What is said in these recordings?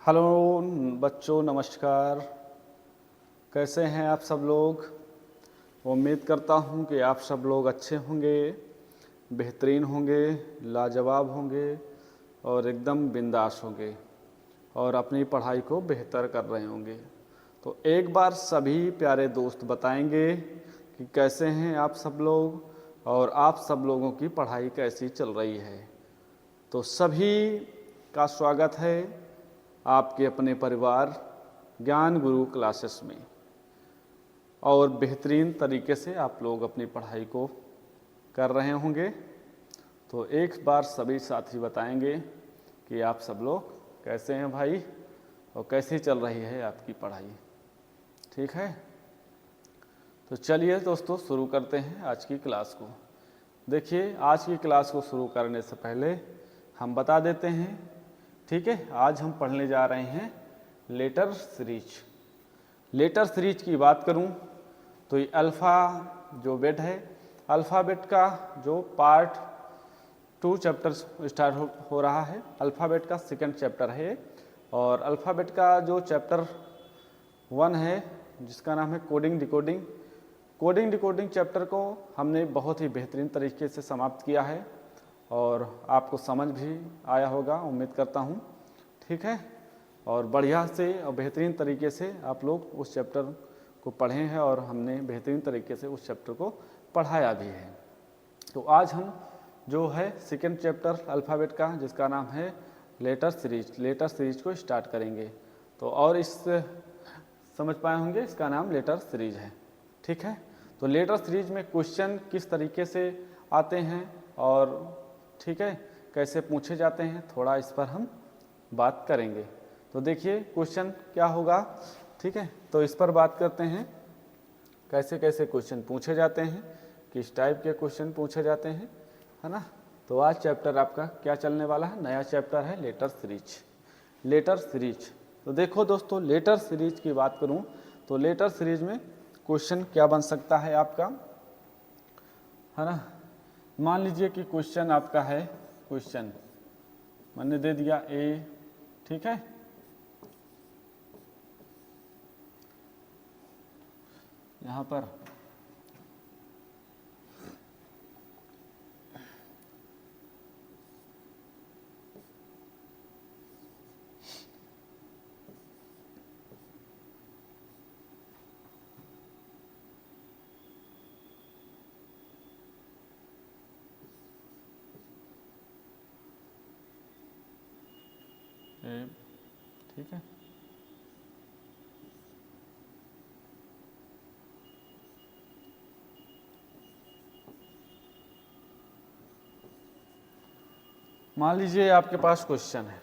Hello बच्चों, नमस्कार। कैसे हैं आप सब लोग? उम्मीद करता हूं कि आप सब लोग अच्छे होंगे, बेहतरीन होंगे, लाजवाब होंगे और एकदम बिंदास होंगे और अपनी पढ़ाई को बेहतर कर रहे होंगे। तो एक बार सभी प्यारे दोस्त बताएंगे कि कैसे हैं आप सब लोग और आप सब लोगों की पढ़ाई कैसी चल रही है। तो सभी का स्वागत है आपके अपने परिवार ज्ञान गुरु क्लासेस में, और बेहतरीन तरीके से आप लोग अपनी पढ़ाई को कर रहे होंगे। तो एक बार सभी साथी बताएंगे कि आप सब लोग कैसे हैं भाई, और कैसी चल रही है आपकी पढ़ाई। ठीक है, तो चलिए दोस्तों शुरू करते हैं आज की क्लास को। देखिए, आज की क्लास को शुरू करने से पहले हम बता देते हैं, ठीक है, आज हम पढ़ने जा रहे हैं लेटर सीरीज। लेटर सीरीज की बात करूं तो ये अल्फ़ा जो बेट है, अल्फ़ाबेट का जो पार्ट 2 चैप्टर स्टार्ट हो रहा है। अल्फ़ाबेट का सेकंड चैप्टर है, और अल्फ़ाबेट का जो चैप्टर 1 है जिसका नाम है coding decoding. Coding decoding chapter को हमने बहुत ही बेहतरीन तरीके से समाप्त किया है और आपको समझ भी आया होगा, उम्मीद करता हूँ। ठीक है, और बढ़िया से और बेहतरीन तरीके से आप लोग उस चैप्टर को पढ़े हैं और हमने बेहतरीन तरीके से उस चैप्टर को पढ़ाया भी है। तो आज हम जो है सेकेंड चैप्टर अल्फ़ाबेट का, जिसका नाम है लेटर सीरीज को स्टार्ट करेंगे। तो और इस समझ पाए होंगे, इसका नाम लेटर सीरीज है। ठीक है, तो लेटर सीरीज में क्वेश्चन किस तरीके से आते हैं और ठीक है कैसे पूछे जाते हैं, थोड़ा इस पर हम बात करेंगे। तो देखिए क्वेश्चन क्या होगा, ठीक है, तो इस पर बात करते हैं कैसे कैसे क्वेश्चन पूछे जाते हैं, किस टाइप के क्वेश्चन पूछे जाते हैं, है ना। तो आज चैप्टर आपका क्या चलने वाला है, नया चैप्टर है लेटर सीरीज। तो देखो दोस्तों, लेटर सीरीज की बात करूं तो लेटर सीरीज में क्वेश्चन क्या बन सकता है आपका, है ना। मान लीजिए कि क्वेश्चन आपका है, क्वेश्चन मैंने दे दिया ए, ठीक है, यहाँ पर ए, ठीक है, मान लीजिए आपके पास क्वेश्चन है,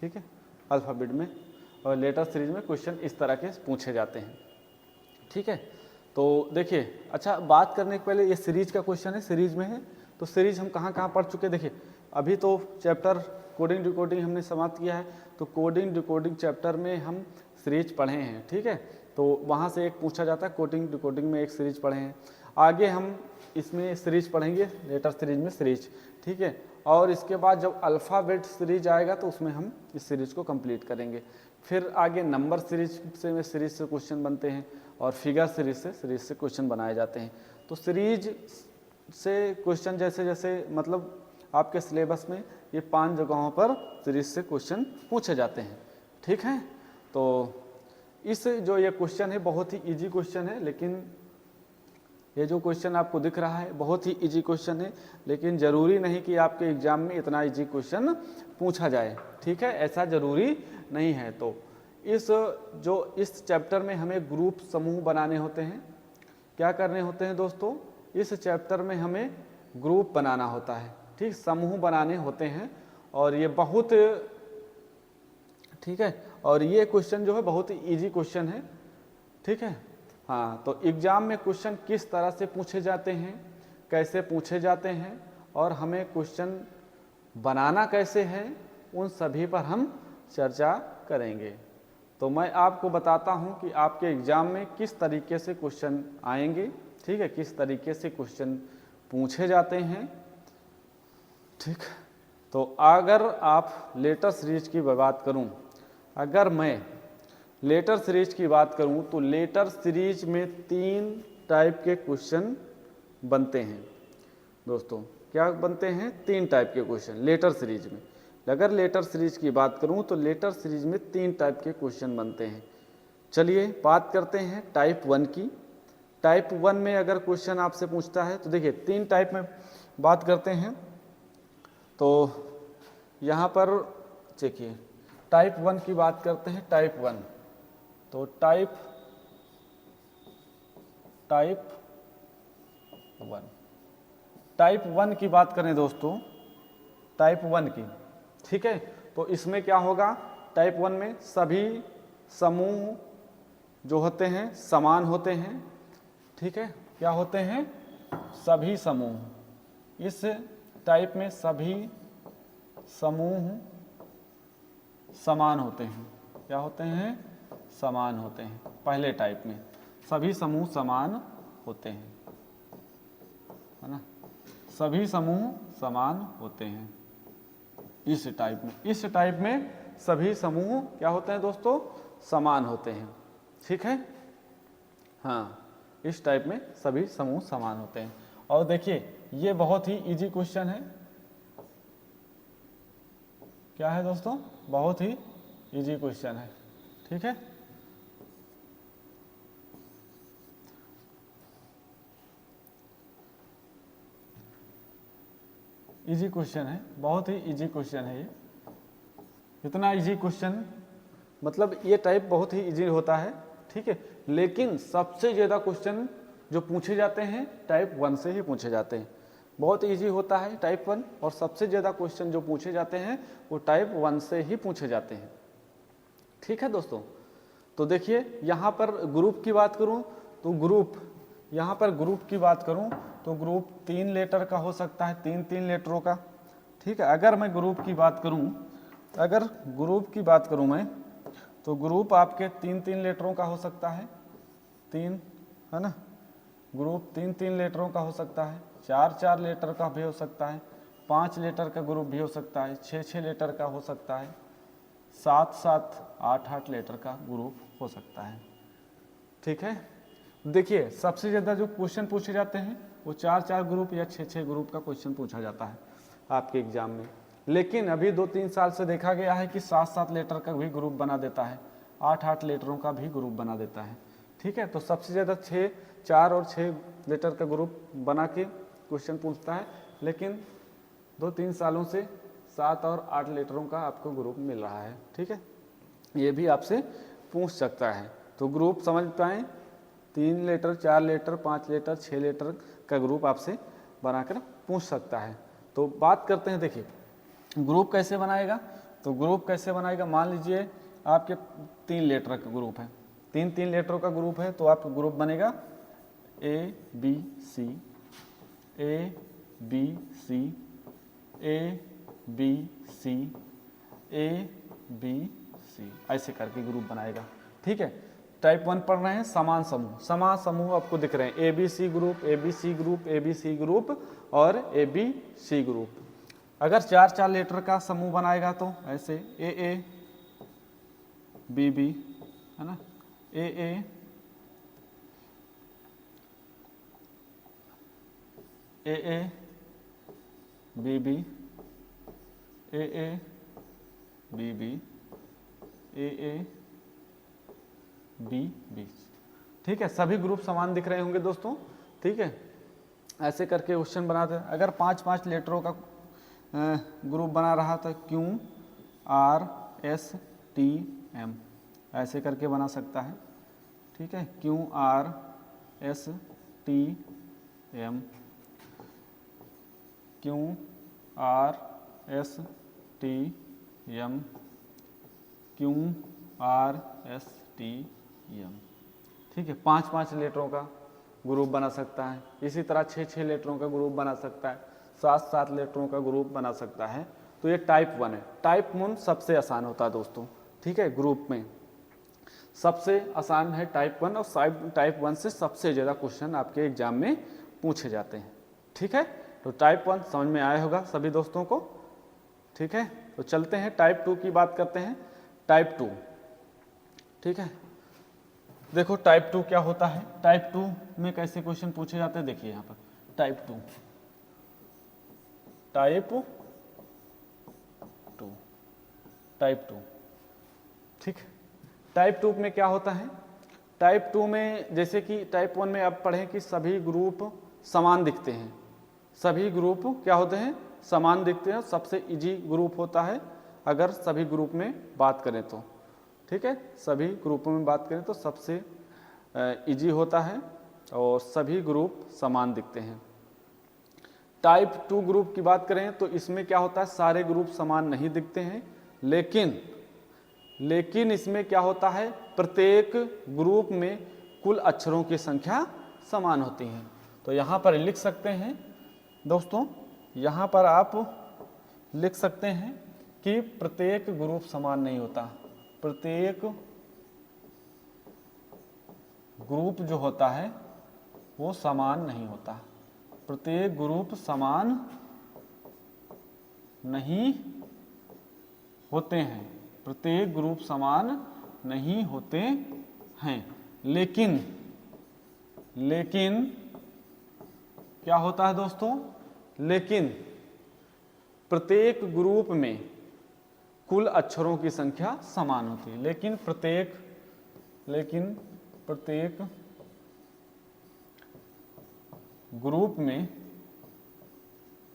ठीक है, अल्फ़ाबेट में, और लेटर सीरीज में क्वेश्चन इस तरह के पूछे जाते हैं। ठीक है, तो देखिए, अच्छा बात करने के पहले ये सीरीज का क्वेश्चन है, सीरीज में है, तो सीरीज हम कहाँ कहाँ पढ़ चुके। देखिए अभी तो चैप्टर कोडिंग डिकोडिंग हमने समाप्त किया है, तो कोडिंग डिकोडिंग चैप्टर में हम सीरीज पढ़े हैं। ठीक है, तो वहाँ से एक पूछा जाता है, कोडिंग डिकोडिंग में एक सीरीज पढ़े हैं। आगे हम इसमें सीरीज पढ़ेंगे, लेटर सीरीज में सीरीज, ठीक है, और इसके बाद जब अल्फ़ाबेट सीरीज आएगा तो उसमें हम इस सीरीज को कंप्लीट करेंगे। फिर आगे नंबर सीरीज से क्वेश्चन बनते हैं, और फिगर सीरीज से क्वेश्चन बनाए जाते हैं। तो सीरीज से क्वेश्चन जैसे जैसे मतलब आपके सिलेबस में ये 5 जगहों पर सीरीज से क्वेश्चन पूछे जाते हैं। ठीक है, तो इस जो ये क्वेश्चन है बहुत ही इजी क्वेश्चन है, लेकिन ये जो क्वेश्चन आपको दिख रहा है बहुत ही इजी क्वेश्चन है, लेकिन ज़रूरी नहीं कि आपके एग्जाम में इतना इजी क्वेश्चन पूछा जाए। ठीक है, ऐसा ज़रूरी नहीं है। तो इस चैप्टर में हमें ग्रुप समूह बनाने होते हैं। क्या करने होते हैं दोस्तों, इस चैप्टर में हमें ग्रुप बनाना होता है, ठीक, समूह बनाने होते हैं, और ये बहुत ठीक है, और ये क्वेश्चन जो है बहुत ही ईजी क्वेश्चन है। ठीक है, हाँ, तो एग्ज़ाम में क्वेश्चन किस तरह से पूछे जाते हैं, कैसे पूछे जाते हैं, और हमें क्वेश्चन बनाना कैसे है, उन सभी पर हम चर्चा करेंगे। तो मैं आपको बताता हूं कि आपके एग्ज़ाम में किस तरीके से क्वेश्चन आएंगे, ठीक है, किस तरीके से क्वेश्चन पूछे जाते हैं। ठीक, तो अगर आप लेटर सीरीज की बात करूं अगर मैं लेटर सीरीज की बात करूं तो लेटर सीरीज में 3 टाइप के क्वेश्चन बनते हैं दोस्तों। क्या बनते हैं? 3 टाइप के क्वेश्चन लेटर सीरीज में। अगर लेटर सीरीज की बात करूं तो लेटर सीरीज में 3 टाइप के क्वेश्चन बनते हैं। चलिए बात करते हैं टाइप 1 की। टाइप 1 में अगर क्वेश्चन आपसे पूछता है तो देखिए 3 टाइप में बात करते हैं। तो यहाँ पर देखिए टाइप 1 की बात करते हैं। टाइप 1 तो टाइप 1 की बात करें दोस्तों, टाइप 1 की, ठीक है। तो इसमें क्या होगा? टाइप 1 में सभी समूह जो होते हैं समान होते हैं, ठीक है। क्या होते हैं? सभी समूह। इस टाइप में सभी समूह समान होते हैं। क्या होते हैं? समान होते हैं। पहले टाइप में सभी समूह समान होते हैं, है ना। सभी समूह समान होते हैं इस टाइप में। इस टाइप में सभी समूह क्या होते हैं दोस्तों? समान होते हैं, ठीक है। हाँ, इस टाइप में सभी समूह समान होते हैं। और देखिए ये बहुत ही इजी क्वेश्चन है। क्या है दोस्तों? बहुत ही इजी क्वेश्चन है, ठीक है। इजी क्वेश्चन है, बहुत ही इजी क्वेश्चन है ये। इतना इजी क्वेश्चन मतलब ये टाइप बहुत ही इजी होता है, ठीक है। लेकिन सबसे ज़्यादा क्वेश्चन जो पूछे जाते हैं टाइप 1 से ही पूछे जाते हैं। बहुत इजी होता है टाइप 1 और सबसे ज़्यादा क्वेश्चन जो पूछे जाते हैं वो टाइप 1 से ही पूछे जाते हैं, ठीक है दोस्तों। तो देखिए यहाँ पर ग्रुप की बात करूँ तो ग्रुप, यहाँ पर ग्रुप की बात करूँ तो ग्रुप 3 लेटर का हो सकता है, 3 लेटरों का, ठीक है। अगर मैं ग्रुप की बात करूँ, अगर ग्रुप की बात करूँ मैं तो ग्रुप आपके 3 लेटरों का हो सकता है, 3, है ना। ग्रुप 3 लेटरों का हो सकता है, 4 लेटर का भी हो सकता है, 5 लेटर का ग्रुप भी हो सकता है, 6 लेटर का हो सकता है, 7 8 लेटर का ग्रुप हो सकता है, ठीक है। देखिए सबसे ज़्यादा जो क्वेश्चन पूछे जाते हैं वो 4 ग्रुप या 6 ग्रुप का क्वेश्चन पूछा जाता है आपके एग्जाम में। लेकिन अभी 2-3 साल से देखा गया है कि 7 लेटर का भी ग्रुप बना देता है, 8 लेटरों का भी ग्रुप बना देता है, ठीक है। तो सबसे ज़्यादा 4 और 6 लेटर का ग्रुप बना के क्वेश्चन पूछता है। लेकिन 2-3 सालों से 7 और 8 लेटरों का आपको ग्रुप मिल रहा है, ठीक है। ये भी आपसे पूछ सकता है। तो ग्रुप समझ पाएँ, 3 लेटर, 4 लेटर, 5 लेटर, 6 लेटर का ग्रुप आपसे बनाकर पूछ सकता है। तो बात करते हैं, देखिए ग्रुप कैसे बनाएगा। तो ग्रुप कैसे बनाएगा, मान लीजिए आपके 3 लेटर का ग्रुप है, 3 लेटरों का ग्रुप है, तो आपका ग्रुप बनेगा A B C A B C A B C A B C, ऐसे करके ग्रुप बनाएगा, ठीक है। टाइप 1 पढ़ रहे हैं समान समूह। समान समूह आपको दिख रहे हैं ABC group, ABC group, ABC group और ABC ग्रुप। अगर 4 लेटर का समूह बनाएगा तो ऐसे AA BB, है ना, AA AA BB AA BB AA BB, ठीक है। सभी ग्रुप समान दिख रहे होंगे दोस्तों, ठीक है। ऐसे करके क्वेश्चन बनाते हैं। अगर 5 लेटरों का ग्रुप बना रहा था QRSTM, ऐसे करके बना सकता है, ठीक है। QRSTM QRSTM QRSTM, ठीक है। 5 लेटरों का ग्रुप बना सकता है। इसी तरह 6 लेटरों का ग्रुप बना सकता है, 7 लेटरों का ग्रुप बना सकता है। तो ये टाइप 1 है। टाइप 1 सबसे आसान होता है दोस्तों, ठीक है। ग्रुप में सबसे आसान है टाइप 1 और टाइप 1 से सबसे ज़्यादा क्वेश्चन आपके एग्जाम में पूछे जाते हैं, ठीक है। तो टाइप 1 समझ में आया होगा सभी दोस्तों को, ठीक है। तो चलते हैं टाइप 2 की बात करते हैं। टाइप 2, ठीक है। देखो टाइप 2 क्या होता है, टाइप 2 में कैसे क्वेश्चन पूछे जाते हैं, देखिए यहाँ पर टाइप 2, टाइप 2, टाइप 2, ठीक। टाइप 2 में क्या होता है, टाइप 2 में जैसे कि टाइप 1 में अब पढ़ें कि सभी ग्रुप समान दिखते हैं, सभी ग्रुप क्या होते हैं, समान दिखते हैं। सबसे इजी ग्रुप होता है अगर सभी ग्रुप में बात करें तो, ठीक है, सभी ग्रुपों में बात करें तो सबसे इजी होता है और सभी ग्रुप समान दिखते हैं। टाइप 2 ग्रुप की बात करें तो इसमें क्या होता है, सारे ग्रुप समान नहीं दिखते हैं, लेकिन इसमें क्या होता है, प्रत्येक ग्रुप में कुल अक्षरों की संख्या समान होती है। तो यहाँ पर लिख सकते हैं दोस्तों, यहाँ पर आप लिख सकते हैं कि प्रत्येक ग्रुप समान नहीं होता, प्रत्येक ग्रुप जो होता है वो समान नहीं होता, प्रत्येक ग्रुप समान नहीं होते हैं, प्रत्येक ग्रुप समान नहीं होते हैं, लेकिन क्या होता है दोस्तों, लेकिन प्रत्येक ग्रुप में कुल अक्षरों की संख्या समान होती है। लेकिन प्रत्येक ग्रुप में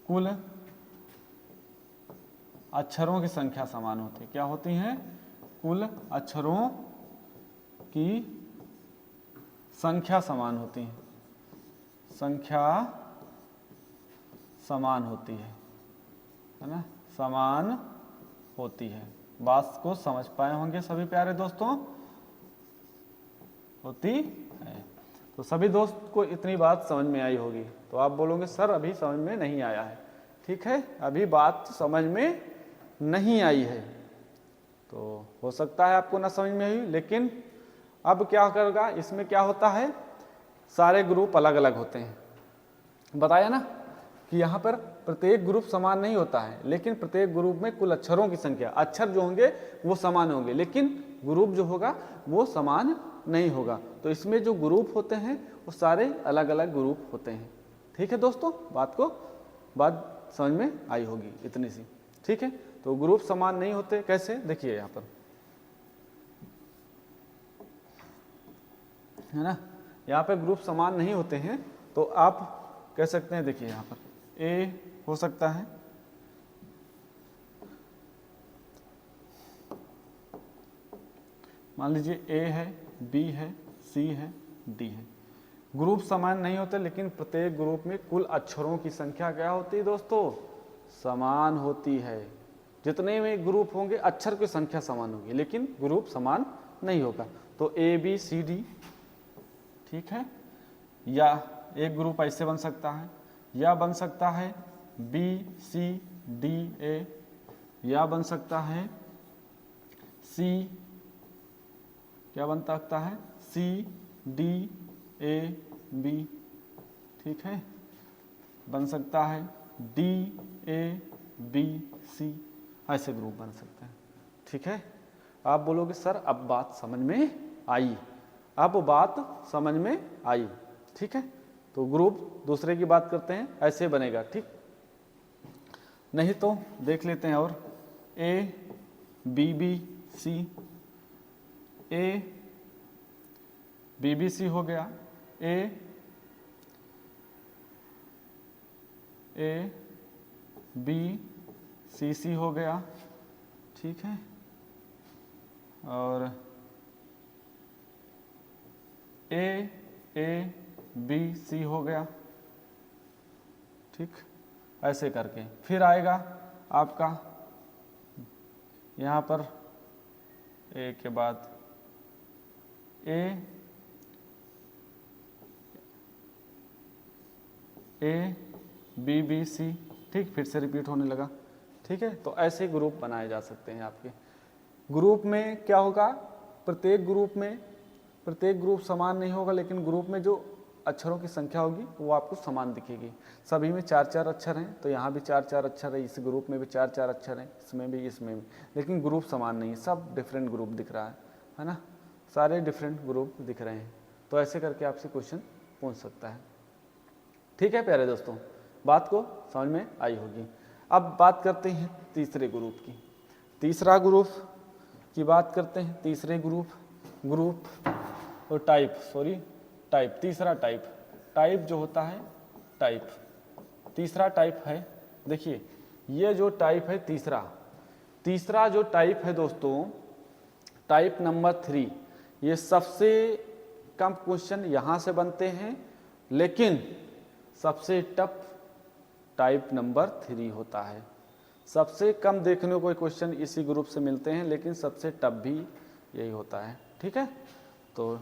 कुल अक्षरों की संख्या समान होती है। क्या होती है, कुल अक्षरों की संख्या समान होती है, संख्या समान होती है ना, समान होती है। बात को समझ पाए होंगे सभी प्यारे दोस्तों, होती है। तो सभी दोस्त को इतनी बात समझ में आई होगी। तो आप बोलोगे सर अभी समझ में नहीं आया है, ठीक है, अभी बात समझ में नहीं आई है, तो हो सकता है आपको ना समझ में आई, लेकिन अब क्या करेगा, इसमें क्या होता है, सारे ग्रुप अलग अलग होते हैं। बताया ना कि यहाँ पर प्रत्येक ग्रुप समान नहीं होता है, लेकिन प्रत्येक ग्रुप में कुल अक्षरों की संख्या, अक्षर जो होंगे वो समान होंगे, लेकिन ग्रुप जो होगा वो समान नहीं होगा। तो इसमें जो ग्रुप होते हैं वो सारे अलग अलग ग्रुप होते हैं। ठीक है दोस्तों, बात समझ में आई होगी इतनी सी, ठीक है। तो ग्रुप समान नहीं होते कैसे, देखिए यहाँ पर है ना, यहाँ पे ग्रुप समान नहीं होते हैं, तो आप कह सकते हैं, देखिए यहाँ पर ए हो सकता है, मान लीजिए ए है, बी है, सी है, डी है। ग्रुप समान नहीं होते, लेकिन प्रत्येक ग्रुप में कुल अक्षरों की संख्या क्या होती है दोस्तों, समान होती है। जितने में ग्रुप होंगे अक्षर की संख्या समान होगी, लेकिन ग्रुप समान नहीं होगा। तो ए बी सी डी, ठीक है, या एक ग्रुप ऐसे बन सकता है, या बन सकता है बी सी डी ए, या बन सकता है सी, क्या बन सकता है, सी डी ए बी, ठीक है, बन सकता है डी ए बी सी, ऐसे ग्रुप बन सकते हैं। ठीक है, आप बोलोगे सर अब बात समझ में आई, अब बात समझ में आई, ठीक है। तो ग्रुप दूसरे की बात करते हैं, ऐसे बनेगा, ठीक। नहीं तो देख लेते हैं, और A B B C, A B B C हो गया, ए बी सी सी हो गया, ठीक है, और ए बी सी हो गया, ठीक। ऐसे करके फिर आएगा आपका यहाँ पर ए के बाद ए बी बी सी, ठीक, फिर से रिपीट होने लगा, ठीक है। तो ऐसे ग्रुप बनाए जा सकते हैं आपके। ग्रुप में क्या होगा, प्रत्येक ग्रुप समान नहीं होगा, लेकिन ग्रुप में जो अक्षरों की संख्या होगी वो आपको समान दिखेगी। सभी में 4-4 अक्षर हैं, तो यहाँ भी 4-4 अक्षर है, इस ग्रुप में भी 4-4 अक्षर हैं, इसमें भी इसमें भी, लेकिन ग्रुप समान नहीं है, सब डिफरेंट ग्रुप दिख रहा है ना, सारे डिफरेंट ग्रुप दिख रहे हैं। तो ऐसे करके आपसे क्वेश्चन पूछ सकता है। ठीक है प्यारे दोस्तों, बात को समझ में आई होगी। अब बात करते हैं तीसरे ग्रुप की। तीसरा ग्रुप की बात करते हैं, तीसरे ग्रुप और टाइप, तीसरा टाइप जो होता है टाइप, तीसरा टाइप है। देखिए ये जो टाइप है तीसरा जो टाइप है दोस्तों, टाइप नंबर 3, ये सबसे कम क्वेश्चन यहाँ से बनते हैं, लेकिन सबसे टफ टाइप नंबर 3 होता है। सबसे कम देखने को क्वेश्चन इसी ग्रुप से मिलते हैं, लेकिन सबसे टफ भी यही होता है। ठीक है, तो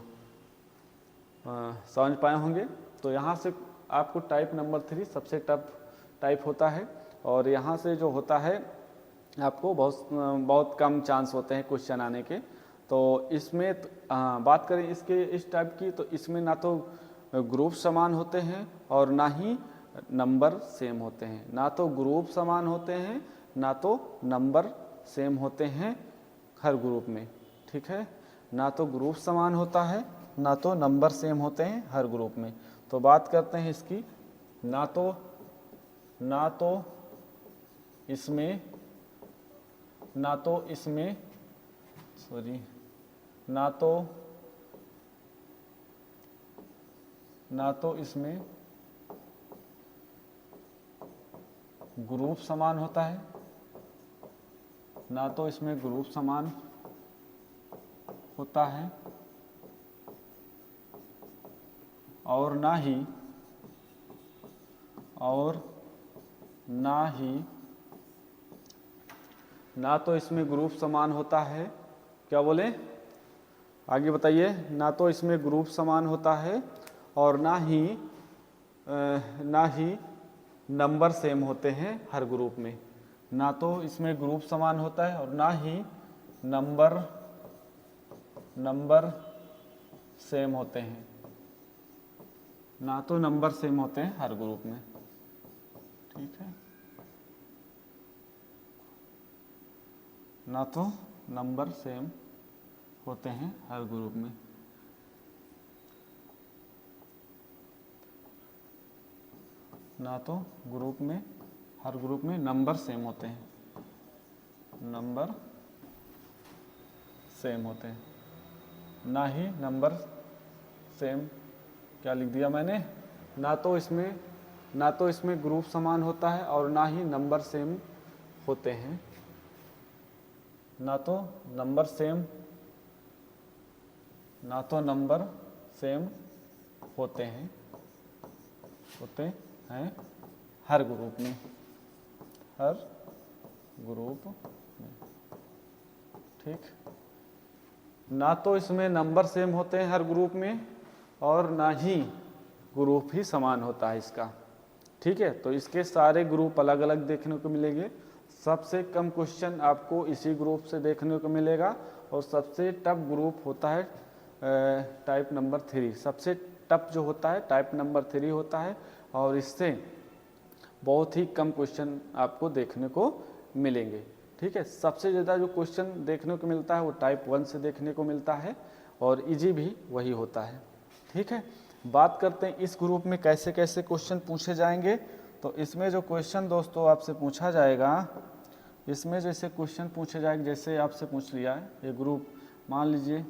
समझ पाए होंगे। तो यहाँ से आपको टाइप नंबर 3 सबसे टफ टाइप होता है, और यहाँ से जो होता है आपको बहुत कम चांस होते हैं क्वेश्चन आने के। तो इसमें बात करें इसके इस टाइप की, तो इसमें ना तो ग्रुप समान होते हैं और ना ही नंबर सेम होते हैं, ना तो ग्रुप समान होते हैं ना तो नंबर सेम होते हैं हर ग्रुप में। ठीक है, ना तो ग्रुप समान होता है ना तो नंबर सेम होते हैं हर ग्रुप में। तो बात करते हैं इसकी, ना तो इसमें ग्रुप समान होता है, ना तो इसमें ग्रुप समान होता है, और ना तो इसमें ग्रुप समान होता है। क्या बोले, आगे बताइए। ना तो इसमें ग्रुप समान होता है और ना ही नंबर सेम होते हैं हर ग्रुप में। ना तो इसमें ग्रुप समान होता है और ना ही नंबर सेम होते हैं, ना तो नंबर सेम होते हैं हर ग्रुप में। ठीक है, ना तो नंबर सेम होते हैं हर ग्रुप में। ना तो हर ग्रुप में नंबर सेम होते हैं, ना ही नंबर सेम, क्या लिख दिया मैंने, ना तो इसमें ग्रुप समान होता है और ना ही नंबर सेम होते हैं, ना तो नंबर सेम होते हैं हर ग्रुप में। ठीक, ना तो इसमें नंबर सेम होते हैं हर ग्रुप में और ना ही ग्रुप ही समान होता है इसका। ठीक है, तो इसके सारे ग्रुप अलग अलग देखने को मिलेंगे। सबसे कम क्वेश्चन आपको इसी ग्रुप से देखने को मिलेगा, और सबसे टफ ग्रुप होता है टाइप नंबर 3। सबसे टफ जो होता है टाइप नंबर 3 होता है, और इससे बहुत ही कम क्वेश्चन आपको देखने को मिलेंगे। ठीक है, सबसे ज़्यादा जो क्वेश्चन देखने को मिलता है वो टाइप 1 से देखने को मिलता है, और इजी भी वही होता है। ठीक है, बात करते हैं इस ग्रुप में कैसे कैसे क्वेश्चन पूछे जाएंगे। तो इसमें जो क्वेश्चन दोस्तों आपसे पूछा जाएगा, इसमें जैसे क्वेश्चन पूछे जाएंगे, जैसे आपसे पूछ लिया है ये ग्रुप, मान लीजिए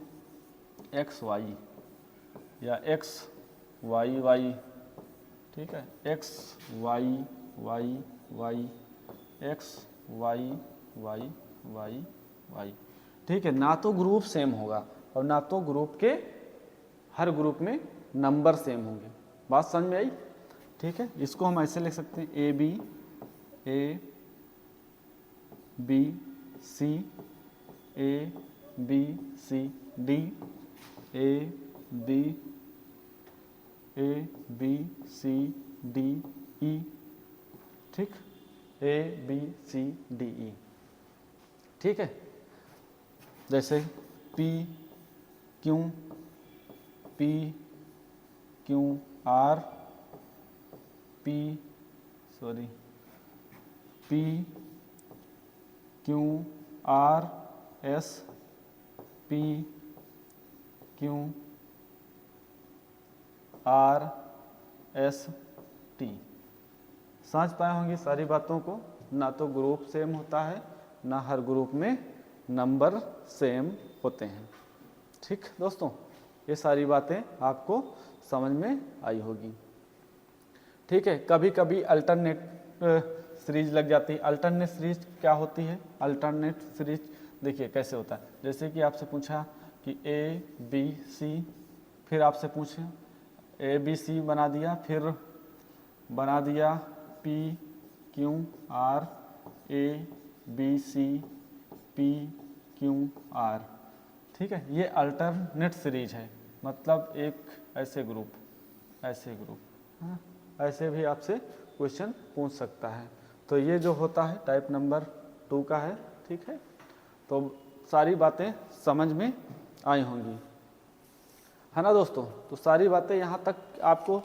XY या XYY। ठीक है, XYYY XYYY। ठीक है, ना तो ग्रुप सेम होगा और ना तो हर ग्रुप में नंबर सेम होंगे। बात समझ में आई? ठीक है, इसको हम ऐसे लिख सकते हैं ABCD ABCDE। ठीक, ABCDE। ठीक है, जैसे PQ R P sorry P Q R S P Q R S T. समझ पाए होंगे सारी बातों को। ना तो ग्रुप सेम होता है, ना हर ग्रुप में नंबर सेम होते हैं। ठीक दोस्तों, ये सारी बातें आपको समझ में आई होगी। ठीक है, कभी कभी अल्टरनेट सीरीज लग जाती है। अल्टरनेट सीरीज क्या होती है? अल्टरनेट सीरीज देखिए कैसे होता है। जैसे कि आपसे पूछा कि ए बी सी, फिर आपसे पूछे ए बी सी बना दिया, फिर बना दिया P Q R A B C P Q R. ठीक है, ये अल्टरनेट सीरीज है, मतलब एक ऐसे ग्रुप हाँ, ऐसे भी आपसे क्वेश्चन पूछ सकता है। तो ये जो होता है टाइप नंबर 2 का है। ठीक है, तो सारी बातें समझ में आई होंगी, है ना दोस्तों। तो सारी बातें यहाँ तक आपको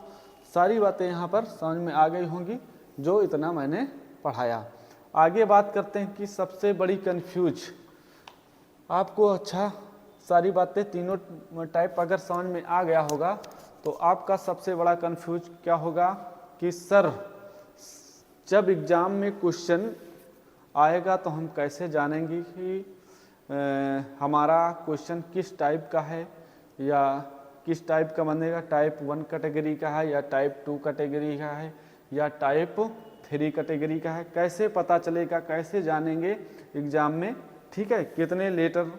सारी बातें यहाँ पर समझ में आ गई होंगी, जो इतना मैंने पढ़ाया। आगे बात करते हैं कि सबसे बड़ी कन्फ्यूज आपको। अच्छा, सारी बातें तीनों टाइप अगर समझ में आ गया होगा तो आपका सबसे बड़ा कन्फ्यूज क्या होगा कि सर जब एग्ज़ाम में क्वेश्चन आएगा तो हम कैसे जानेंगे कि हमारा क्वेश्चन किस टाइप का है या किस टाइप का बनेगा, टाइप 1 कैटेगरी का है या टाइप 2 कैटेगरी का है या टाइप 3 कैटेगरी का है। कैसे पता चलेगा, कैसे जानेंगे एग्ज़ाम में? ठीक है, कितने लेटर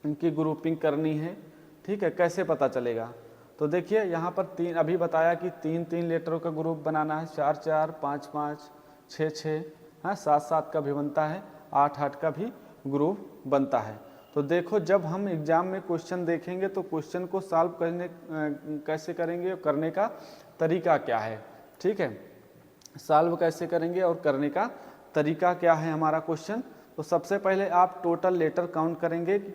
इनकी ग्रुपिंग करनी है, ठीक है, कैसे पता चलेगा? तो देखिए यहाँ पर तीन अभी बताया कि 3-3 लेटरों का ग्रुप बनाना है, 4-4, 5-5, 6-6, हाँ 7-7 का भी बनता है, 8-8 का भी ग्रुप बनता है। तो देखो जब हम एग्ज़ाम में क्वेश्चन देखेंगे तो क्वेश्चन को सॉल्व करने कैसे करेंगे, करने का तरीका क्या है, ठीक है, सॉल्व कैसे करेंगे और करने का तरीका क्या है हमारा क्वेश्चन। तो सबसे पहले आप टोटल लेटर काउंट करेंगे कि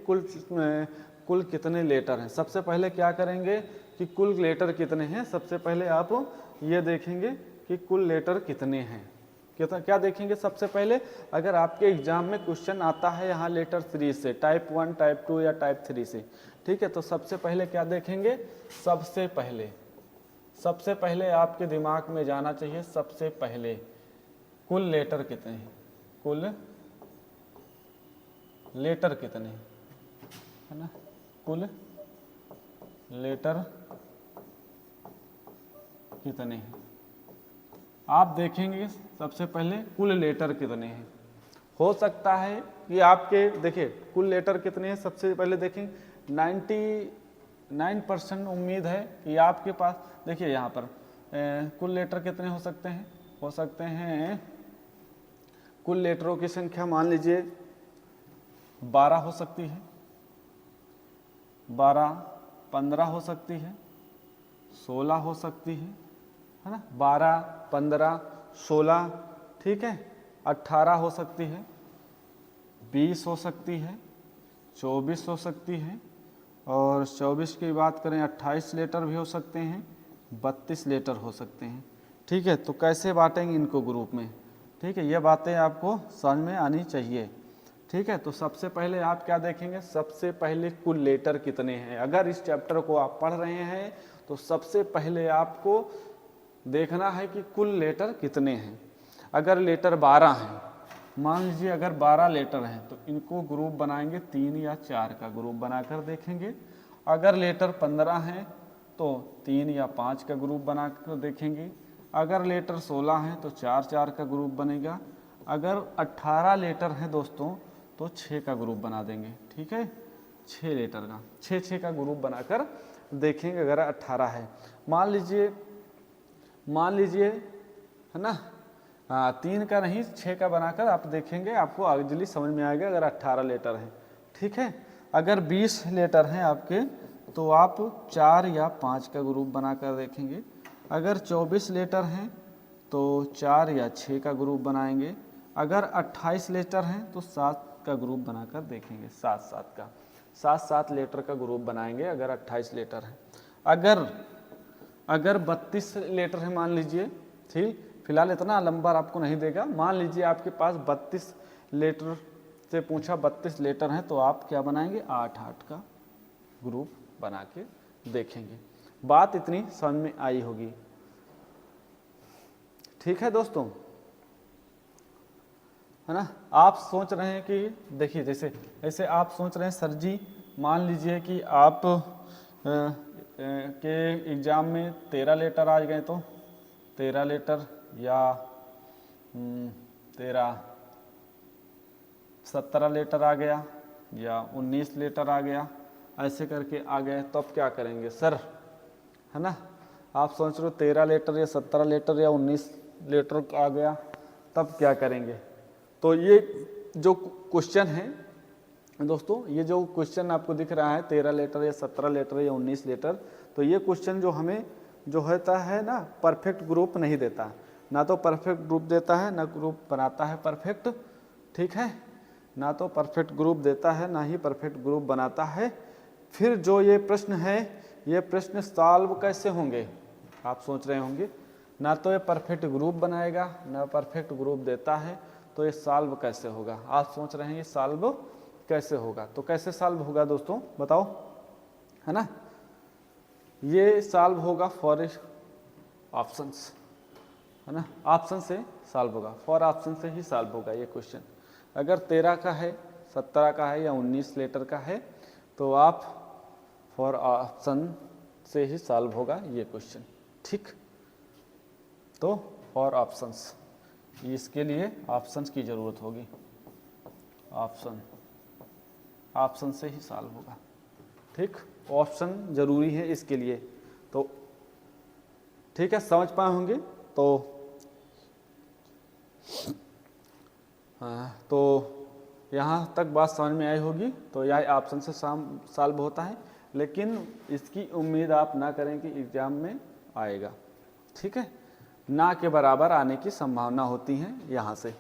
कुल कितने लेटर हैं। सबसे पहले क्या करेंगे कि कुल लेटर कितने हैं, सबसे पहले आप ये देखेंगे कि कुल लेटर कितने हैं। क्या देखेंगे सबसे पहले? अगर आपके एग्जाम में क्वेश्चन आता है यहाँ लेटर सीरीज से, टाइप 1, टाइप 2 या टाइप 3 से, ठीक है, तो सबसे पहले क्या देखेंगे? सबसे पहले आपके दिमाग में जाना चाहिए, सबसे पहले कुल लेटर कितने हैं, कुल लेटर कितने हैं, है ना, कुल लेटर कितने हैं। आप देखेंगे सबसे पहले कुल लेटर कितने हैं। हो सकता है कि आपके देखिए कुल लेटर कितने हैं, सबसे पहले देखें 99% उम्मीद है कि आपके पास, देखिए यहाँ पर कुल लेटर कितने हो सकते हैं, कुल लेटरों की संख्या मान लीजिए 12 हो सकती है, 12, 15 हो सकती है, 16 हो सकती है ना, 12, 15, 16, ठीक है, 18 हो सकती है, 20 हो सकती है, 24 हो सकती है, और 24 की बात करें 28 लेटर भी हो सकते हैं, 32 लेटर हो सकते हैं। ठीक है, तो कैसे बांटेंगे इनको ग्रुप में, ठीक है, ये बातें आपको समझ में आनी चाहिए। ठीक है, तो सबसे पहले आप क्या देखेंगे, सबसे पहले कुल लेटर कितने हैं। अगर इस चैप्टर को आप पढ़ रहे हैं तो सबसे पहले आपको देखना है कि कुल लेटर कितने हैं। अगर लेटर 12 हैं, मान लीजिए अगर 12 लेटर हैं तो इनको ग्रुप बनाएंगे 3 या 4 का ग्रुप बनाकर देखेंगे। अगर लेटर 15 हैं तो 3 या 5 का ग्रुप बनाकर देखेंगे। अगर लेटर 16 हैं तो 4-4 का ग्रुप बनेगा। अगर 18 लेटर हैं दोस्तों तो 6 का ग्रुप बना देंगे। ठीक है, 6 लेटर का 6-6 का ग्रुप बनाकर देखेंगे। अगर 18 है, मान लीजिए है ना, हाँ 3 का नहीं 6 का बनाकर आप देखेंगे, आपको जल्दी समझ में आएगा अगर 18 लेटर हैं। ठीक है, अगर 20 लेटर हैं आपके तो आप 4 या 5 का ग्रुप बनाकर देखेंगे। अगर 24 लेटर हैं तो 4 या 6 का ग्रुप बनाएंगे। अगर 28 लेटर हैं तो 7 का ग्रुप बनाकर देखेंगे, 7-7 का 7 लेटर का ग्रुप बनाएंगे अगर 28 लेटर है। अगर 32 लेटर है मान लीजिए, ठीक, फिलहाल इतना नंबर आपको नहीं देगा, मान लीजिए आपके पास 32 लेटर से पूछा 32 लेटर हैं, तो आप क्या बनाएंगे 8-8 का ग्रुप बना के देखेंगे। बात इतनी समझ में आई होगी, ठीक है दोस्तों, है ना। आप सोच रहे हैं कि देखिए जैसे आप सोच रहे हैं सर जी मान लीजिए कि आप के एग्ज़ाम में 13 लेटर आ गए, तो 13 लेटर या 17 लेटर आ गया या 19 लेटर आ गया, ऐसे करके आ गए, तो अब क्या करेंगे सर, है ना। आप सोच रहे हो 13 लेटर या 17 लेटर या 19 लेटर आ गया, तब क्या करेंगे। तो ये जो क्वेश्चन है दोस्तों, ये जो क्वेश्चन आपको दिख रहा है 13 लेटर या 17 लेटर या 19 लेटर, तो ये क्वेश्चन जो हमें जो होता है ना परफेक्ट ग्रुप नहीं देता, ना तो परफेक्ट ग्रुप देता है ना ग्रुप बनाता है परफेक्ट, ठीक है, ना तो परफेक्ट ग्रुप देता है ना ही परफेक्ट ग्रुप बनाता है। फिर जो ये प्रश्न है, ये प्रश्न सॉल्व कैसे होंगे, आप सोच रहे होंगे, ना तो ये परफेक्ट ग्रुप बनाएगा ना परफेक्ट ग्रुप देता है, तो ये सॉल्व कैसे होगा। आप सोच रहे हैं ये सॉल्व कैसे होगा, तो कैसे सॉल्व होगा दोस्तों बताओ, है ना। ये सॉल्व होगा फॉर ऑप्शंस, है ना, ऑप्शन से सॉल्व होगा, फॉर ऑप्शन से ही सॉल्व होगा ये क्वेश्चन। अगर 13 का है, 17 का है या 19 लेटर का है, तो आप फॉर ऑप्शन से ही सॉल्व होगा ये क्वेश्चन, ठीक। तो फॉर ऑप्शंस, इसके लिए ऑप्शंस की ज़रूरत होगी, ऑप्शन से ही सॉल्व होगा, ठीक, ऑप्शन ज़रूरी है इसके लिए। तो ठीक है, समझ पाए होंगे। तो यहाँ तक बात समझ में आई होगी। तो यह ऑप्शन से सॉल्व होता है, लेकिन इसकी उम्मीद आप ना करें कि एग्ज़ाम में आएगा, ठीक है, ना के बराबर आने की संभावना होती है यहाँ से,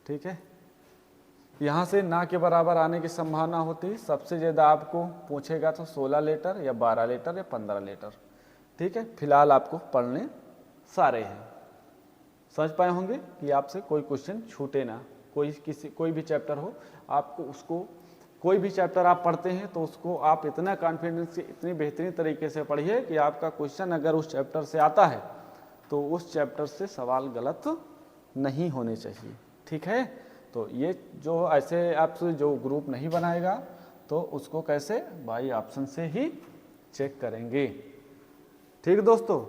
ठीक है, यहाँ से ना के बराबर आने की संभावना होती है। सबसे ज़्यादा आपको पूछेगा तो 16 लेटर या 12 लेटर या 15 लेटर, ठीक है। फिलहाल आपको पढ़ने सारे हैं, समझ पाए होंगे कि आपसे कोई क्वेश्चन छूटे ना, कोई भी चैप्टर हो, आपको उसको कोई भी चैप्टर आप पढ़ते हैं तो उसको आप इतना कॉन्फिडेंस से इतनी बेहतरीन तरीके से पढ़िए कि आपका क्वेश्चन अगर उस चैप्टर से आता है तो उस चैप्टर से सवाल गलत नहीं होने चाहिए, ठीक है। तो ये जो ऐसे आपसे जो ग्रुप नहीं बनाएगा तो उसको कैसे बाई ऑप्शन से ही चेक करेंगे, ठीक दोस्तों।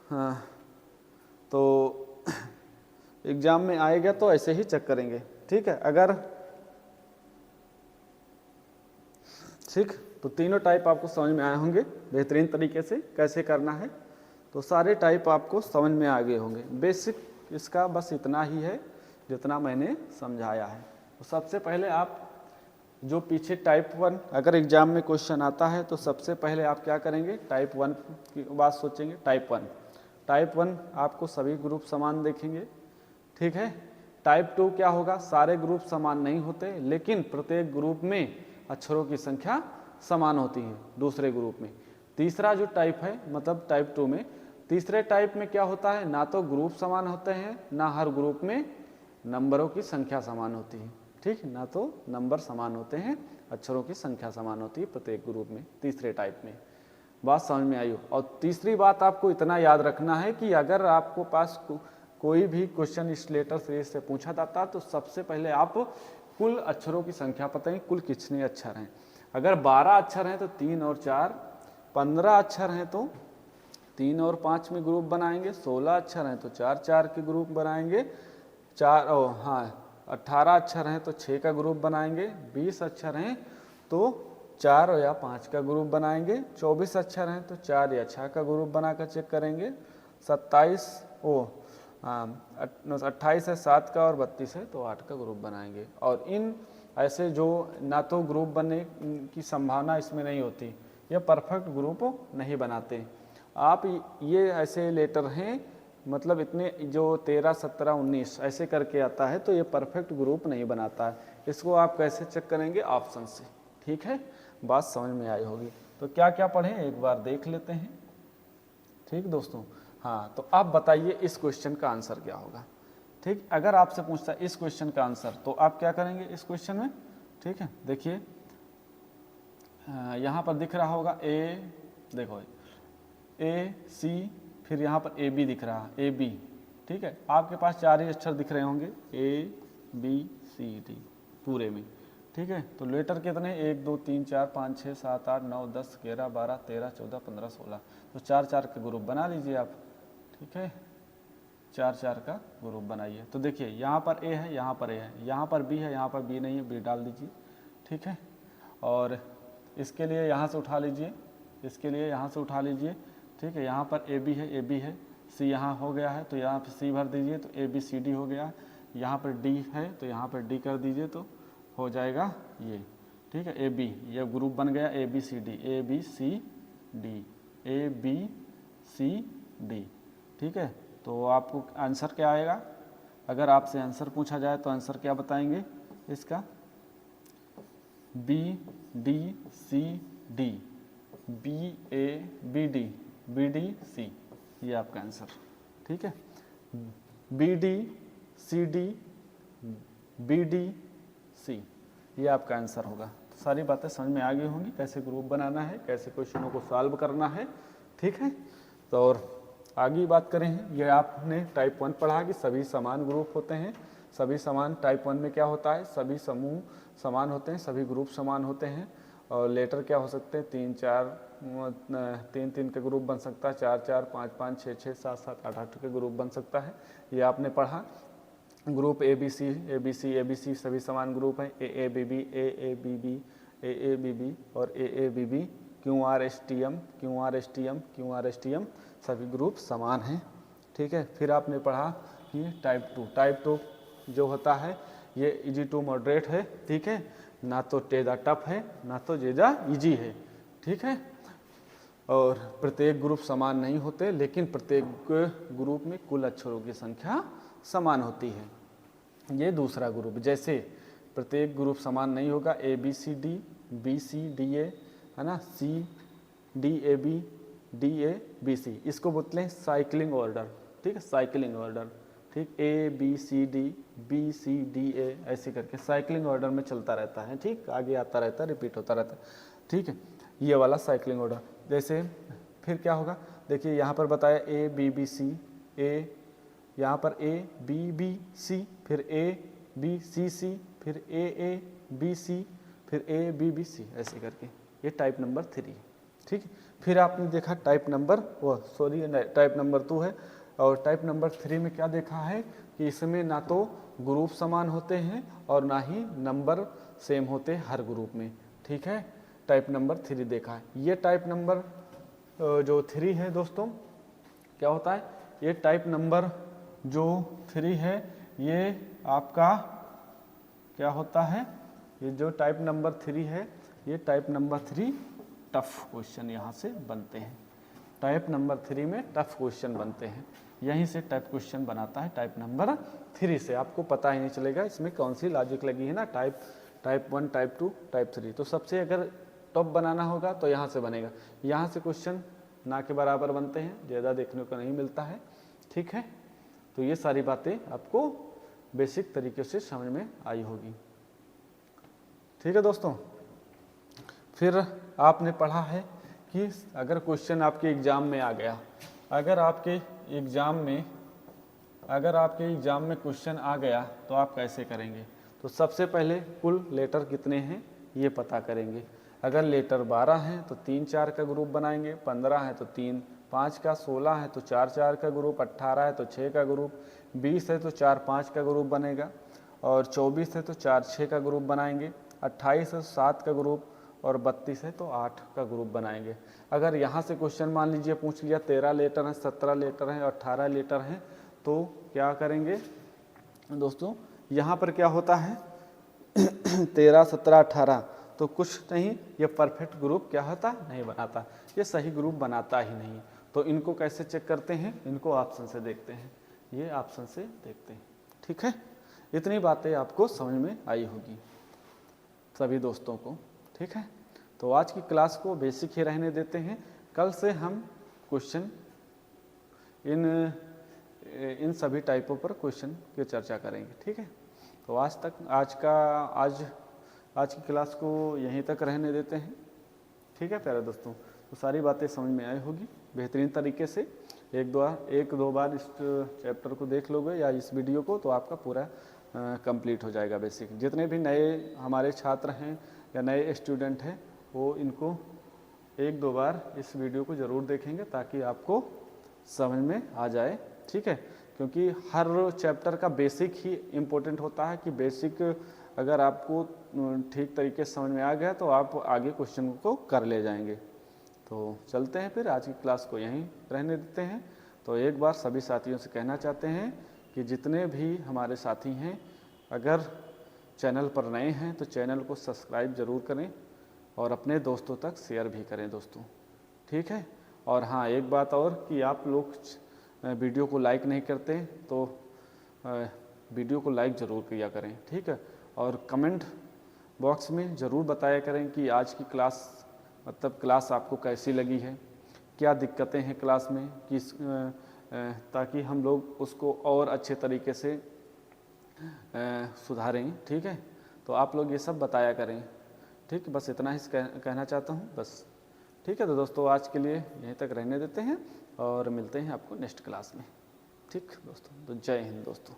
हाँ, तो एग्ज़ाम में आएगा तो ऐसे ही चेक करेंगे, ठीक है। अगर ठीक, तो तीनों टाइप आपको समझ में आए होंगे बेहतरीन तरीके से कैसे करना है, तो सारे टाइप आपको समझ में आ गए होंगे। बेसिक इसका बस इतना ही है जितना मैंने समझाया है। तो सबसे पहले आप जो पीछे टाइप 1 अगर एग्ज़ाम में क्वेश्चन आता है तो सबसे पहले आप क्या करेंगे, टाइप 1 की बात सोचेंगे। टाइप 1 आपको सभी ग्रुप समान देखेंगे, ठीक है। टाइप 2 क्या होगा, सारे ग्रुप समान नहीं होते, लेकिन प्रत्येक ग्रुप में अक्षरों की संख्या समान होती है दूसरे ग्रुप में। तीसरा जो टाइप है, मतलब टाइप 2 में, तीसरे टाइप में क्या होता है, ना तो ग्रुप समान होते हैं ना हर ग्रुप में नंबरों की संख्या समान होती है, ठीक, ना तो नंबर समान होते हैं, अक्षरों की संख्या समान होती है प्रत्येक ग्रुप में, तीसरे टाइप में। बात समझ में आई हो। और तीसरी बात आपको इतना याद रखना है कि अगर आपको पास कोई भी क्वेश्चन इस लेटर सीरीज से पूछा जाता है तो सबसे पहले आप कुल अक्षरों की संख्या बताएं, कुल कितने अक्षर हैं। अगर 12 अक्षर हैं तो 3 और 4, 15 अक्षर हैं तो 3 और 5 में ग्रुप बनाएंगे, 16 अक्षर हैं तो 4-4 के ग्रुप बनाएंगे, 18 अक्षर हैं तो 6 का ग्रुप बनाएंगे, 20 अक्षर हैं तो 4 या 5 का ग्रुप बनाएंगे, 24 अक्षर हैं तो 4 या 6 का ग्रुप बनाकर चेक करेंगे, 28 है 7 का और 32 है तो 8 का ग्रुप बनाएंगे। और इन ऐसे जो ना तो ग्रुप बनने की संभावना इसमें नहीं होती, ये परफेक्ट ग्रुप नहीं बनाते। आप ये ऐसे लेटर हैं, मतलब इतने जो 13, 17, 19 ऐसे करके आता है तो ये परफेक्ट ग्रुप नहीं बनाता है। इसको आप कैसे चेक करेंगे, ऑप्शन से, ठीक है। बात समझ में आई होगी। तो क्या क्या पढ़े एक बार देख लेते हैं। ठीक दोस्तों, हाँ, तो आप बताइए इस क्वेश्चन का आंसर क्या होगा। ठीक, अगर आपसे पूछता है इस क्वेश्चन का आंसर, तो आप क्या करेंगे इस क्वेश्चन में। ठीक है, देखिए यहाँ पर दिख रहा होगा ए, देखो ए सी, फिर यहाँ पर ए बी दिख रहा है, ए बी। ठीक है, आपके पास 4 ही अक्षर दिख रहे होंगे, ए बी सी डी पूरे में। ठीक है, तो लेटर कितने, 1 2 3 4 5 6 7 8 9 10 11 12 13 14 15 16, तो 4 4 का ग्रुप बना लीजिए आप। ठीक है, 4 4 का ग्रुप बनाइए। तो देखिए यहाँ पर ए है, यहाँ पर ए है, यहाँ पर बी है, यहाँ पर बी नहीं है, बी डाल दीजिए। ठीक है, और इसके लिए यहाँ से उठा लीजिए, इसके लिए यहाँ से उठा लीजिए। ठीक है, यहाँ पर ए बी है, ए बी है, सी यहाँ हो गया है तो यहाँ पर सी भर दीजिए, तो ए बी सी डी हो गया। यहाँ पर डी है तो यहाँ पर डी कर दीजिए, तो हो जाएगा ये। ठीक है, ए बी, ये ग्रुप बन गया A B C D, A B C D, A B C D. ठीक है, तो आपको आंसर क्या आएगा, अगर आपसे आंसर पूछा जाए तो आंसर क्या बताएंगे इसका, B D C D, B A B D C, ये आपका आंसर। ठीक है, B D C D B D C, ये आपका आंसर होगा। तो सारी बातें समझ में आ गई होंगी, कैसे ग्रुप बनाना है, कैसे क्वेश्चनों को सॉल्व करना है। ठीक है, तो और आगे बात करें, ये आपने टाइप 1 पढ़ा कि सभी समान ग्रुप होते हैं। सभी समान, टाइप 1 में क्या होता है, सभी समूह समान होते हैं, सभी ग्रुप समान होते हैं। और लेटर क्या हो सकते हैं, 3 4 3 3 का ग्रुप बन सकता है, 4 4 5 5 6 6 7 7 8 8 का ग्रुप बन सकता है, ये आपने पढ़ा। ग्रुप ए बी सी सभी समान ग्रुप हैं, A B B A B B A B B और A B B, Q R S T M सभी ग्रुप समान हैं। ठीक है, फिर आपने पढ़ा कि टाइप 2 जो होता है ये इजी टू मॉडरेट है। ठीक है, ना तो ज़्यादा टफ है ना तो ज़्यादा इजी है। ठीक है, और प्रत्येक ग्रुप समान नहीं होते, लेकिन प्रत्येक ग्रुप में कुल अक्षरों की संख्या समान होती है। ये दूसरा ग्रुप, जैसे प्रत्येक ग्रुप समान नहीं होगा, ए बी सी डी ए है ना, सी डी ए बी सी, इसको बोलते हैं साइक्लिंग ऑर्डर। ठीक है, साइक्लिंग ऑर्डर। ठीक, A B C D B C D A ऐसे करके साइक्लिंग ऑर्डर में चलता रहता है। ठीक, आगे आता रहता है, रिपीट होता रहता है। ठीक है, ये वाला साइक्लिंग ऑर्डर। जैसे फिर क्या होगा, देखिए यहाँ पर बताया ए बी बी सी, ए यहाँ पर ए बी बी सी, फिर ए बी सी सी, फिर ए बी सी, फिर ए बी बी सी, ऐसे करके ये टाइप नंबर 3। ठीक, फिर आपने देखा टाइप नंबर टाइप नंबर 2 है। और टाइप नंबर 3 में क्या देखा है कि इसमें ना तो ग्रुप समान होते हैं और ना ही नंबर सेम होते हर ग्रुप में। ठीक है, टाइप नंबर 3 देखा है। ये टाइप नंबर जो 3 है दोस्तों, क्या होता है, ये टाइप नंबर जो 3 है ये आपका क्या होता है, ये जो टाइप नंबर 3 है, ये टाइप नंबर 3 टफ क्वेश्चन यहाँ से बनते हैं। टाइप नंबर 3 में टफ क्वेश्चन बनते हैं, यहीं से टफ क्वेश्चन बनाता है टाइप नंबर 3 से। आपको पता ही नहीं चलेगा इसमें कौन सी लॉजिक लगी है ना, टाइप 1 टाइप 2 टाइप 3। तो सबसे अगर टॉप बनाना होगा तो यहाँ से बनेगा। यहाँ से क्वेश्चन ना के बराबर बनते हैं, ज़्यादा देखने को नहीं मिलता है। ठीक है, तो ये सारी बातें आपको बेसिक तरीके से समझ में आई होगी। ठीक है दोस्तों, फिर आपने पढ़ा है कि अगर क्वेश्चन आपके एग्ज़ाम में आ गया, अगर आपके एग्ज़ाम में क्वेश्चन आ गया तो आप कैसे करेंगे। तो सबसे पहले कुल लेटर कितने हैं ये पता करेंगे। अगर लेटर 12 हैं तो 3 4 का ग्रुप बनाएंगे, 15 है तो 3 5 का, 16 है तो 4 4 का ग्रुप, 18 है तो 6 का ग्रुप, 20 है तो 4 5 का ग्रुप बनेगा, और 24 है तो 4 6 का ग्रुप बनाएंगे, 28 है तो 7 का ग्रुप, और 32 है तो 8 का ग्रुप बनाएंगे। अगर यहाँ से क्वेश्चन मान लीजिए पूछ लिया 13 लेटर हैं, 17 लेटर हैं और 18 लेटर हैं, तो क्या करेंगे दोस्तों, यहाँ पर क्या होता है 13 17 18, तो कुछ नहीं, ये परफेक्ट ग्रुप क्या होता नहीं बनाता, ये सही ग्रुप बनाता ही नहीं। तो इनको कैसे चेक करते हैं, इनको ऑप्शन से देखते हैं, ये ऑप्शन से देखते हैं। ठीक है, इतनी बातें आपको समझ में आई होगी सभी दोस्तों को। ठीक है, तो आज की क्लास को बेसिक ही रहने देते हैं। कल से हम क्वेश्चन इन सभी टाइपों पर क्वेश्चन की चर्चा करेंगे, ठीक है। तो आज की क्लास को यहीं तक रहने देते हैं, ठीक है प्यारे दोस्तों। तो सारी बातें समझ में आई होगी बेहतरीन तरीके से। एक दो बार इस चैप्टर को देख लोगे या इस वीडियो को, तो आपका पूरा कंप्लीट हो जाएगा बेसिक। जितने भी नए हमारे छात्र हैं या नए स्टूडेंट हैं, वो इनको एक दो बार इस वीडियो को ज़रूर देखेंगे ताकि आपको समझ में आ जाए, ठीक है। क्योंकि हर चैप्टर का बेसिक ही इम्पोर्टेंट होता है कि बेसिक अगर आपको ठीक तरीके से समझ में आ गया तो आप आगे क्वेश्चन को कर ले जाएंगे। तो चलते हैं फिर, आज की क्लास को यहीं रहने देते हैं। तो एक बार सभी साथियों से कहना चाहते हैं कि जितने भी हमारे साथी हैं, अगर चैनल पर नए हैं तो चैनल को सब्सक्राइब ज़रूर करें और अपने दोस्तों तक शेयर भी करें दोस्तों, ठीक है। और हाँ, एक बात और कि आप लोग वीडियो को लाइक नहीं करते तो वीडियो को लाइक ज़रूर किया करें, ठीक है। और कमेंट बॉक्स में ज़रूर बताया करें कि आज की क्लास आपको कैसी लगी है, क्या दिक्कतें हैं क्लास में, ताकि हम लोग उसको और अच्छे तरीके से सुधारें, ठीक है। तो आप लोग ये सब बताया करें, ठीक है। बस इतना ही कहना चाहता हूँ बस, ठीक है। तो दोस्तों आज के लिए यहीं तक रहने देते हैं और मिलते हैं आपको नेक्स्ट क्लास में, ठीक दोस्तों। तो जय हिंद दोस्तों।